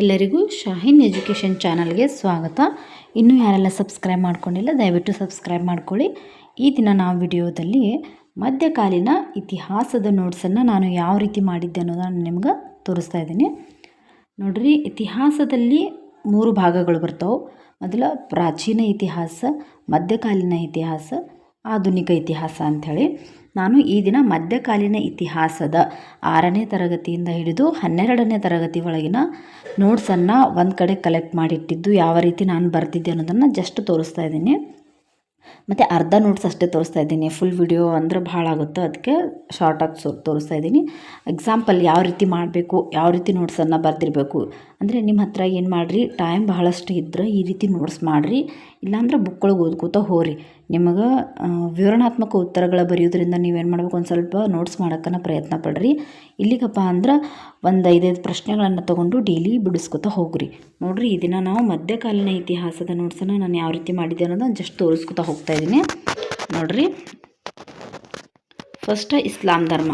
ಎಲ್ಲರಿಗೂ ಶಾಹೀನ್ ಎಜುಕೇಷನ್ ಚಾನಲ್ಗೆ ಸ್ವಾಗತ. ಇನ್ನೂ ಯಾರೆಲ್ಲ ಸಬ್ಸ್ಕ್ರೈಬ್ ಮಾಡ್ಕೊಂಡಿಲ್ಲ ದಯವಿಟ್ಟು ಸಬ್ಸ್ಕ್ರೈಬ್ ಮಾಡ್ಕೊಳ್ಳಿ. ಈ ದಿನ ನಾವು ವಿಡಿಯೋದಲ್ಲಿ ಮಧ್ಯಕಾಲೀನ ಇತಿಹಾಸದ ನೋಟ್ಸನ್ನು ನಾನು ಯಾವ ರೀತಿ ಮಾಡಿದ್ದೆ ಅನ್ನೋದನ್ನು ನಿಮ್ಗೆ ತೋರಿಸ್ತಾ ಇದ್ದೀನಿ. ನೋಡ್ರಿ, ಇತಿಹಾಸದಲ್ಲಿ 3 ಭಾಗಗಳು ಬರ್ತಾವೆ. ಮೊದಲ ಪ್ರಾಚೀನ ಇತಿಹಾಸ, ಮಧ್ಯಕಾಲೀನ ಇತಿಹಾಸ, ಆಧುನಿಕ ಇತಿಹಾಸ ಅಂಥೇಳಿ. ನಾನು ಈ ದಿನ ಮಧ್ಯಕಾಲೀನ ಇತಿಹಾಸದ 6ನೇ ತರಗತಿಯಿಂದ ಹಿಡಿದು 12ನೇ ತರಗತಿ ಒಳಗಿನ ನೋಟ್ಸನ್ನು ಒಂದು ಕಡೆ ಕಲೆಕ್ಟ್ ಮಾಡಿಟ್ಟಿದ್ದು ಯಾವ ರೀತಿ ನಾನು ಬರ್ತಿದ್ದೆ ಅನ್ನೋದನ್ನು ಜಸ್ಟ್ ತೋರಿಸ್ತಾ ಇದ್ದೀನಿ. ಮತ್ತು ಅರ್ಧ ನೋಟ್ಸ್ ಅಷ್ಟೇ ತೋರಿಸ್ತಾ ಇದ್ದೀನಿ. ಫುಲ್ ವಿಡಿಯೋ ಅಂದರೆ ಭಾಳ ಆಗುತ್ತೆ, ಅದಕ್ಕೆ ಶಾರ್ಟಾಗಿ ತೋರಿಸ್ತಾ ಇದ್ದೀನಿ. ಎಕ್ಸಾಂಪಲ್ ಯಾವ ರೀತಿ ಮಾಡಬೇಕು, ಯಾವ ರೀತಿ ನೋಟ್ಸನ್ನು ಬರೆದಿರಬೇಕು ಅಂದರೆ ನಿಮ್ಮ ಹತ್ರ ಏನು ಮಾಡಿರಿ, ಟೈಮ್ ಬಹಳಷ್ಟು ಇದ್ದರೆ ಈ ರೀತಿ ನೋಟ್ಸ್ ಮಾಡಿರಿ. ಇಲ್ಲಾಂದ್ರೆ ಬುಕ್ಕೊಳಗೆ ಓದ್ಕೋತಾ ಹೋಗ್ರಿ. ನಿಮಗೆ ವಿವರಣಾತ್ಮಕ ಉತ್ತರಗಳ ಬರೆಯೋದ್ರಿಂದ ನೀವೇನು ಮಾಡ್ಬೇಕು, ಒಂದು ಸ್ವಲ್ಪ ನೋಟ್ಸ್ ಮಾಡೋಕ್ಕನ ಪ್ರಯತ್ನ ಪಡ್ರಿ. ಇಲ್ಲಿಗಪ್ಪ ಅಂದ್ರೆ ಒಂದು 5 ಪ್ರಶ್ನೆಗಳನ್ನು ತೊಗೊಂಡು ಡೈಲಿ ಬಿಡಿಸ್ಕೊತಾ ಹೋಗ್ರಿ. ನೋಡಿರಿ, ಈ ದಿನ ನಾವು ಮಧ್ಯಕಾಲೀನ ಇತಿಹಾಸದ ನೋಟ್ಸನ್ನು ನಾನು ಯಾವ ರೀತಿ ಮಾಡಿದ್ದೆ ಅನ್ನೋದನ್ನು ಜಸ್ಟ್ ತೋರಿಸ್ಕೊತಾ ಹೋಗ್ತಾ ಇದ್ದೀನಿ. ನೋಡಿರಿ, ಫಸ್ಟ್ ಇಸ್ಲಾಂ ಧರ್ಮ.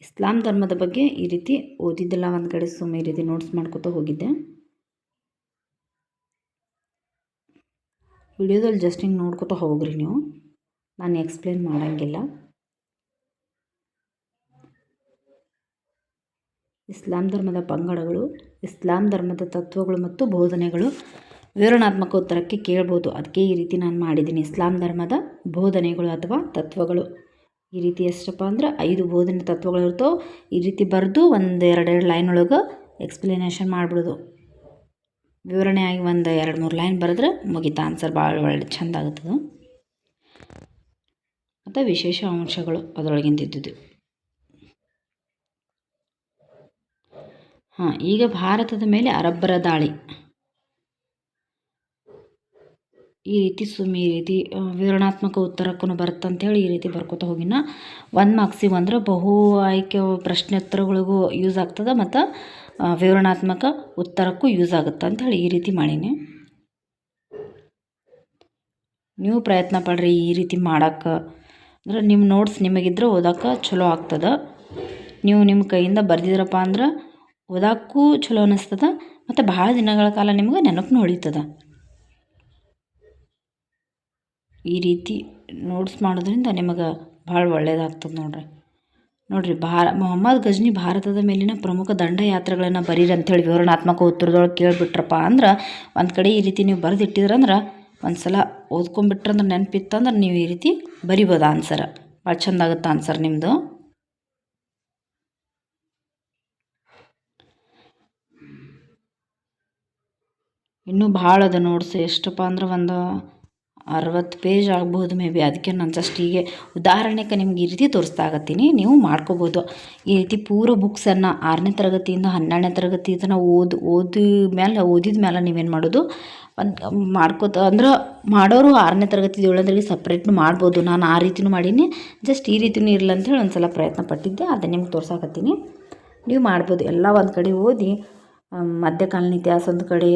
ಇಸ್ಲಾಂ ಧರ್ಮದ ಬಗ್ಗೆ ಈ ರೀತಿ ಓದಿದ್ದೆಲ್ಲ ಒಂದು ಕಡೆ ಸುಮ್ಮನೆ ಈ ರೀತಿ ನೋಟ್ಸ್ ಮಾಡ್ಕೊತಾ ಹೋಗಿದ್ದೆ. ವಿಡಿಯೋದಲ್ಲಿ ಜಸ್ಟ್ ಹಿಂಗೆ ನೋಡ್ಕೊತಾ ಹೋಗ್ರಿ ನೀವು, ನಾನು ಎಕ್ಸ್ಪ್ಲೇನ್ ಮಾಡೋಂಗಿಲ್ಲ. ಇಸ್ಲಾಂ ಧರ್ಮದ ಪಂಗಡಗಳು, ಇಸ್ಲಾಂ ಧರ್ಮದ ತತ್ವಗಳು ಮತ್ತು ಬೋಧನೆಗಳು ವಿವರಣಾತ್ಮಕ ಉತ್ತರಕ್ಕೆ ಕೇಳ್ಬೋದು. ಅದಕ್ಕೆ ಈ ರೀತಿ ನಾನು ಮಾಡಿದ್ದೀನಿ. ಇಸ್ಲಾಂ ಧರ್ಮದ ಬೋಧನೆಗಳು ಅಥವಾ ತತ್ವಗಳು ಈ ರೀತಿ ಎಷ್ಟಪ್ಪ ಅಂದ್ರೆ 5 ಬೋಧನೆ ತತ್ವಗಳು ಇರ್ತವೆ. ಈ ರೀತಿ ಬರೆದು ಒಂದು 2 ಲೈನ್ ಒಳಗೆ ಎಕ್ಸ್ಪ್ಲನೇಷನ್ ಮಾಡಿಬಿಡೋದು. ವಿವರಣೆಯಾಗಿ ಒಂದು 2-3 ಲೈನ್ ಬರೆದ್ರೆ ಮುಗಿತ, ಆನ್ಸರ್ ಭಾಳ ಒಳ್ಳೆ ಚೆಂದ ಆಗುತ್ತದೆ. ಮತ್ತು ವಿಶೇಷ ಅಂಶಗಳು ಅದರೊಳಗಿಂದಿದ್ದು. ಈಗ ಭಾರತದ ಮೇಲೆ ಅರಬ್ಬರ ದಾಳಿ, ಈ ರೀತಿ ಈ ರೀತಿ ವಿವರಣಾತ್ಮಕ ಉತ್ತರಕ್ಕೂ ಬರುತ್ತಂತೇಳಿ ಈ ರೀತಿ ಬರ್ಕೋತಾ ಹೋಗಿನ 1 ಮಾರ್ಕ್ಸಿಗೆ ಅಂದ್ರೆ ಬಹು ಆಯ್ಕೆ ಪ್ರಶ್ನೋತ್ತರಗಳಿಗೂ ಯೂಸ್ ಆಗ್ತದೆ ಮತ್ತು ವಿವರಣಾತ್ಮಕ ಉತ್ತರಕ್ಕೂ ಯೂಸ್ ಆಗುತ್ತೆ ಅಂಥೇಳಿ ಈ ರೀತಿ ಮಾಡೀನಿ. ನೀವು ಪ್ರಯತ್ನ ಪಡ್ರಿ ಈ ರೀತಿ ಮಾಡೋಕ್ಕೆ. ಅಂದ್ರೆ ನಿಮ್ಮ ನೋಟ್ಸ್ ನಿಮಗಿದ್ರೆ ಓದೋಕ್ಕೆ ಚಲೋ ಆಗ್ತದೆ. ನೀವು ನಿಮ್ಮ ಕೈಯಿಂದ ಬರೆದಿದ್ರಪ್ಪ ಅಂದ್ರೆ ಓದೋಕ್ಕೂ ಚಲೋ ಅನ್ನಿಸ್ತದೆ ಮತ್ತು ಭಾಳ ದಿನಗಳ ಕಾಲ ನಿಮ್ಗೆ ನೆನಪು ಉಳಿತದೆ. ಈ ರೀತಿ ನೋಟ್ಸ್ ಮಾಡೋದ್ರಿಂದ ನಿಮಗೆ ಭಾಳ ಒಳ್ಳೆಯದಾಗ್ತದೆ. ನೋಡಿರಿ, ಮೊಹಮ್ಮದ್ ಗಜ್ನಿ ಭಾರತದ ಮೇಲಿನ ಪ್ರಮುಖ ದಂಡಯಾತ್ರೆಗಳನ್ನು ಬರೀರಿ ಅಂಥೇಳಿ ವಿವರಣಾತ್ಮಕ ಉತ್ತರದೊಳಗೆ ಕೇಳಿಬಿಟ್ರಪ್ಪ ಅಂದ್ರೆ ಒಂದು ಕಡೆ ಈ ರೀತಿ ನೀವು ಬರೆದಿಟ್ಟಿದ್ರಂದ್ರೆ ಒಂದು ಸಲ ಓದ್ಕೊಂಬಿಟ್ರಂದ್ರೆ ನೆನಪಿತ್ತಂದ್ರೆ ನೀವು ಈ ರೀತಿ ಬರಿಬೋದು ಆನ್ಸರ್. ಭಾಳ ಚೆಂದ ಆಗುತ್ತೆ ಆನ್ಸರ್ ನಿಮ್ಮದು. ಇನ್ನೂ ಭಾಳ ಅದ ನೋಟ್ಸ್. ಎಷ್ಟಪ್ಪ ಅಂದ್ರೆ ಒಂದು 60 ಪೇಜ್ ಆಗ್ಬೋದು ಮೇ ಬಿ. ಅದಕ್ಕೆ ನಾನು ಜಸ್ಟ್ ಹೀಗೆ ಉದಾಹರಣೆಗೆ ನಿಮ್ಗೆ ಈ ರೀತಿ ತೋರಿಸ್ತಾ ಆಗತ್ತೀನಿ, ನೀವು ಮಾಡ್ಕೋಬೋದು. ಈ ರೀತಿ ಪೂರ ಬುಕ್ಸನ್ನು 6ನೇ ತರಗತಿಯಿಂದ 12ನೇ ತರಗತಿ ತನಕ ಓದಿದ ಮೇಲೆ ನೀವೇನು ಮಾಡೋದು, ಒಂದು ಮಾಡ್ಕೋತ ಅಂದ್ರೆ ಮಾಡೋರು 6ನೇ ತರಗತಿ 7ನೇ ತರಗತಿ ಸಪ್ರೇಟ್ನು ಮಾಡ್ಬೋದು. ನಾನು ಆ ರೀತಿಯೂ ಮಾಡೀನಿ. ಜಸ್ಟ್ ಈ ರೀತಿಯೂ ಇರಲ್ಲ ಅಂಥೇಳಿ ಒಂದು ಸಲ ಪ್ರಯತ್ನ ಪಟ್ಟಿದ್ದೆ, ಅದನ್ನು ನಿಮ್ಗೆ ತೋರ್ಸಾಕತ್ತೀನಿ. ನೀವು ಮಾಡ್ಬೋದು. ಎಲ್ಲ ಒಂದು ಕಡೆ ಓದಿ, ಮಧ್ಯಕಾಲೀನ ಇತಿಹಾಸ ಒಂದು ಕಡೆ,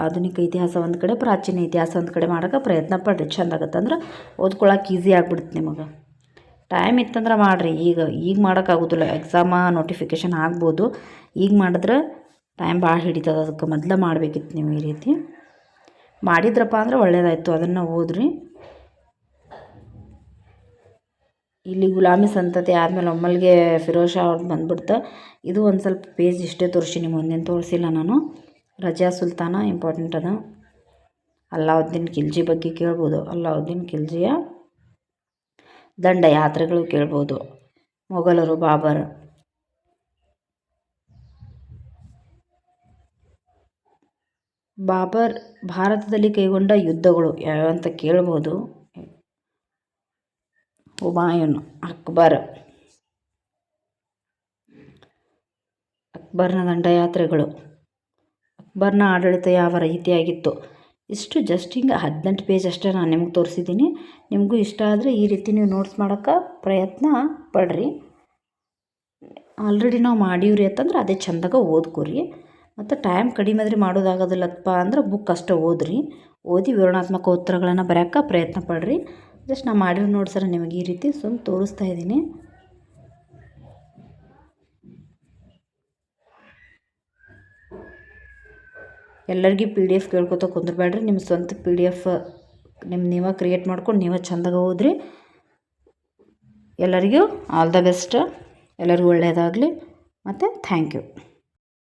ಆಧುನಿಕ ಇತಿಹಾಸ ಒಂದು ಕಡೆ, ಪ್ರಾಚೀನ ಇತಿಹಾಸ ಒಂದು ಕಡೆ ಮಾಡೋಕ್ಕೆ ಪ್ರಯತ್ನ ಪಡ್ರಿ. ಚೆಂದ ಆಗುತ್ತೆ ಅಂದ್ರೆ ಓದ್ಕೊಳಕ್ಕೆ ಈಸಿ ಆಗಿಬಿಡುತ್ತೆ ನಿಮಗೆ. ಟೈಮ್ ಇತ್ತಂದ್ರೆ ಮಾಡಿರಿ. ಈಗ ಮಾಡೋಕ್ಕಾಗೋದಿಲ್ಲ, ಎಕ್ಸಾಮ ನೋಟಿಫಿಕೇಷನ್ ಆಗ್ಬೋದು. ಈಗ ಮಾಡಿದ್ರೆ ಟೈಮ್ ಭಾಳ ಹಿಡಿತದೆ. ಅದಕ್ಕೆ ಮೊದಲೇ ಮಾಡಬೇಕಿತ್ತು ನೀವು. ಈ ರೀತಿ ಮಾಡಿದ್ರಪ್ಪ ಅಂದ್ರೆ ಒಳ್ಳೆಯದಾಯಿತು. ಅದನ್ನು ಓದ್ರಿ. ಇಲ್ಲಿ ಗುಲಾಮಿ ಸಂತತಿ ಆದಮೇಲೆ ಒಮ್ಮೆಲ್ಗೆ ಫಿರೋಜ್ ಶಾ ಅವ್ರದ್ದು ಬಂದ್ಬಿಡ್ತು. ಇದು ಒಂದು ಸ್ವಲ್ಪ ಪೇಜ್ ಇಷ್ಟೇ ತೋರಿಸೀನಿ, ಮುಂದೇನು ತೋರಿಸಿಲ್ಲ ನಾನು. ರಜಿಯಾ ಸುಲ್ತಾನ ಇಂಪಾರ್ಟೆಂಟ್ ಅದ. ಅಲ್ಲಾವುದ್ದೀನ್ ಖಿಲ್ಜಿ ಬಗ್ಗೆ ಕೇಳ್ಬೋದು. ಅಲ್ಲಾವುದ್ದೀನ್ ಖಿಲ್ಜಿಯ ದಂಡಯಾತ್ರೆಗಳು ಕೇಳ್ಬೋದು. ಮೊಘಲರು, ಬಾಬರ್ ಭಾರತದಲ್ಲಿ ಕೈಗೊಂಡ ಯುದ್ಧಗಳು ಯಾವ್ಯಾವ ಅಂತ ಕೇಳ್ಬೋದು. ಹುಮಾಯೂನ್, ಅಕ್ಬರ್ನ ದಂಡಯಾತ್ರೆಗಳು, ಅಕ್ಬರ್ನ ಆಡಳಿತ ಯಾವ ರೀತಿಯಾಗಿತ್ತು. ಇಷ್ಟು ಜಸ್ಟ್ ಹಿಂಗೆ 18 ಪೇಜ್ ಅಷ್ಟೇ ನಾನು ನಿಮ್ಗೆ ತೋರಿಸಿದ್ದೀನಿ. ನಿಮಗೂ ಇಷ್ಟ ಆದರೆ ಈ ರೀತಿ ನೀವು ನೋಟ್ಸ್ ಮಾಡೋಕ್ಕೆ ಪ್ರಯತ್ನ ಪಡ್ರಿ. ಆಲ್ರೆಡಿ ನಾವು ಮಾಡೀವ್ರಿ ಅಂತಂದ್ರೆ ಅದೇ ಚೆಂದಾಗ ಓದ್ಕೊರಿ. ಮತ್ತು ಟೈಮ್ ಕಡಿಮೆ ಆದರೆ ಮಾಡೋದಾಗೋದಿಲ್ಲಪ್ಪ ಅಂದ್ರೆ ಬುಕ್ ಅಷ್ಟೇ ಓದಿ ವಿವರಣಾತ್ಮಕ ಉತ್ತರಗಳನ್ನು ಬರೆಯೋಕ್ಕೆ ಪ್ರಯತ್ನ ಪಡ್ರಿ. ಜಸ್ಟ್ ನಾನು ಮಾಡಿರೋ ನೋಟ್ಸರ ನಿಮಗೆ ಈ ರೀತಿ ತೋರಿಸ್ತಾ ಇದ್ದೀನಿ. ಎಲ್ಲರಿಗೂ PDF ಕೇಳ್ಕೊತ ಕುಂದ್ರಬೇಡ್ರಿ. ನಿಮ್ಮ ಸ್ವಂತ PDF ನೀವೇ ಕ್ರಿಯೇಟ್ ಮಾಡ್ಕೊಂಡು ನೀವೇ ಚೆಂದಾಗಿ ಓದ್ರಿ. ಎಲ್ಲರಿಗೂ ಆಲ್ ದ ಬೆಸ್ಟ್. ಎಲ್ಲರಿಗೂ ಒಳ್ಳೆಯದಾಗಲಿ ಮತ್ತು ಥ್ಯಾಂಕ್ ಯು.